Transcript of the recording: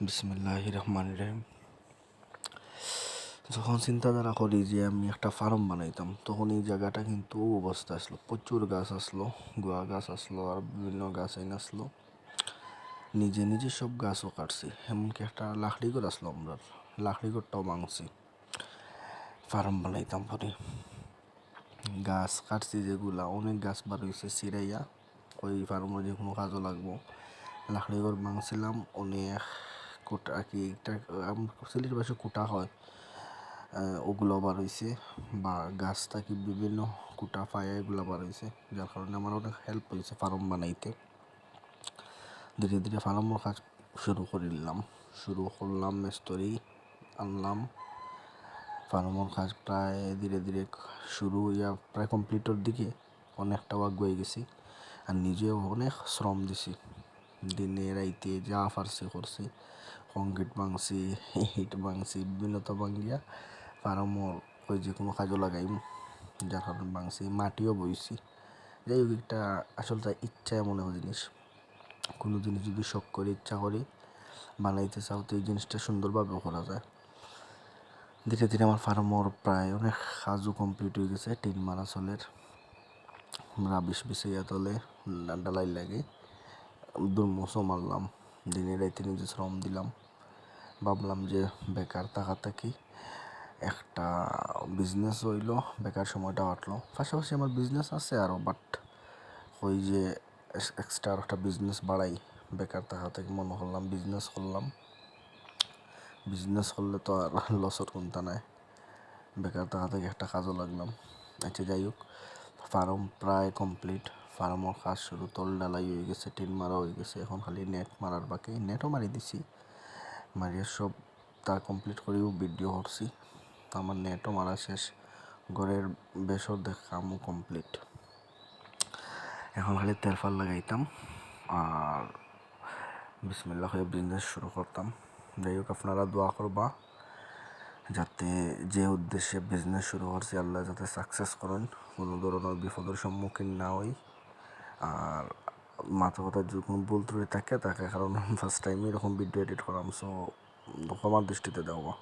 বিসমিল্লাহির রহমানির রহিম। যখন চিন্তাধারা করি যে আমি একটা ফার্ম বানাইতাম, তখন এই জায়গাটা কিন্তু অবস্থা আসলো, প্রচুর গাছ আসলো, গুয়া গাছ আসলো, আর বিভিন্ন গাছ আইন আসলো। নিজে নিজে সব গাছও কাটছি, এমনকি একটা লাকড়িঘর আসলো, আমরা লাকড়িঘরটাও ভাঙছি ফার্ম বানাইতাম পরে। গাছ কাটছি যেগুলা, অনেক গাছ বার হয়েছে সিরাইয়া, ওই ফার্মের যে কোনো কাজও লাগবো। লাকড়িঘর ভাঙছিলাম অনেক, কুটা কি সিলেটের পাশে কুটা হয়, ওগুলো বার হয়েছে, বা গাছ থাকি বিভিন্ন কুটা ফায়া এগুলো বার হয়েছে, যার কারণে আমার অনেক হেল্প হয়েছে ফার্ম বানাইতে। ধীরে ধীরে ফার্মের কাজ শুরু করলাম, মিস্ত্রি আনলাম। ফার্মের কাজ প্রায় ধীরে ধীরে শুরু হইয়া প্রায় কমপ্লিটের দিকে অনেকটা আগুয়ে গেছি, আর নিজেও অনেক শ্রম দিছি, দিনে রাইতে যা পারছি করছি। কংক্রিট ভাঙছি, ইট ভাঙছি, বিভিন্নতা ভাঙিয়া ফার্মর ওই যে কোনো কাজও লাগাইম, যার কারণে ভাঙছি, মাটিও বইছি। যাই হোক, একটা আসলে ইচ্ছা এমন জিনিস, কোনো জিনিস যদি শখ করে ইচ্ছা করি বানাইতে চাও, তো এই জিনিসটা সুন্দরভাবেও করা যায়। ধীরে ধীরে আমার ফার্মর প্রায় অনেক কাজও কমপ্লিট হয়ে গেছে। টিন মারা চলের, রাবিশ বিছাইয়া তলে ডালাই লাগে, দুর্মুসও মারলাম, দিনে রাইতে নিজে শ্রম দিলাম। ভাবলাম যে বেকার থাকা থাকি একটা বিজনেস হইলো, বেকার সময়টা কাটলো। পাশাপাশি আমার বিজনেস আছে আরও, বাট ওই যে এক্সট্রা একটা বিজনেস বাড়াই, বেকার থাকা থেকে মনে করলাম বিজনেস করলাম। বিজনেস করলে তো আর লসের কোনটা নাই, বেকার থাকা থেকে একটা কাজও লাগলাম। আচ্ছা, যাই হোক, ফার্ম প্রায় কমপ্লিট, ফার্মের কাজ শুরু, তল ডালাই হয়ে গেছে, টিন মারা হয়ে গেছে, এখন খালি নেট মারার বাকি। নেটও মারি দিছি, মারিয়া সব তা কমপ্লিট করেও ভিডিও করছি, আমার নেটও মারা শেষ, ঘরের বেসর কামও কমপ্লিট। এখন খালি তেরফাল লাগাইতাম আর বিসমিল্লাহ হয়ে বিজনেস শুরু করতাম। যাই হোক, আপনারা দোয়া করবা যাতে যে উদ্দেশ্যে বিজনেস শুরু করছি আল্লাহ যাতে সাকসেস করেন, কোনো ধরনের বিপদের সম্মুখীন না হই। আর মাথা কথা যদি কোনো ভুল ত্রুটি থাকে, কারণ ফার্স্ট টাইম এরকম ভিডিও এডিট করাম, সো ক্ষমার দৃষ্টিতে দেওয়া।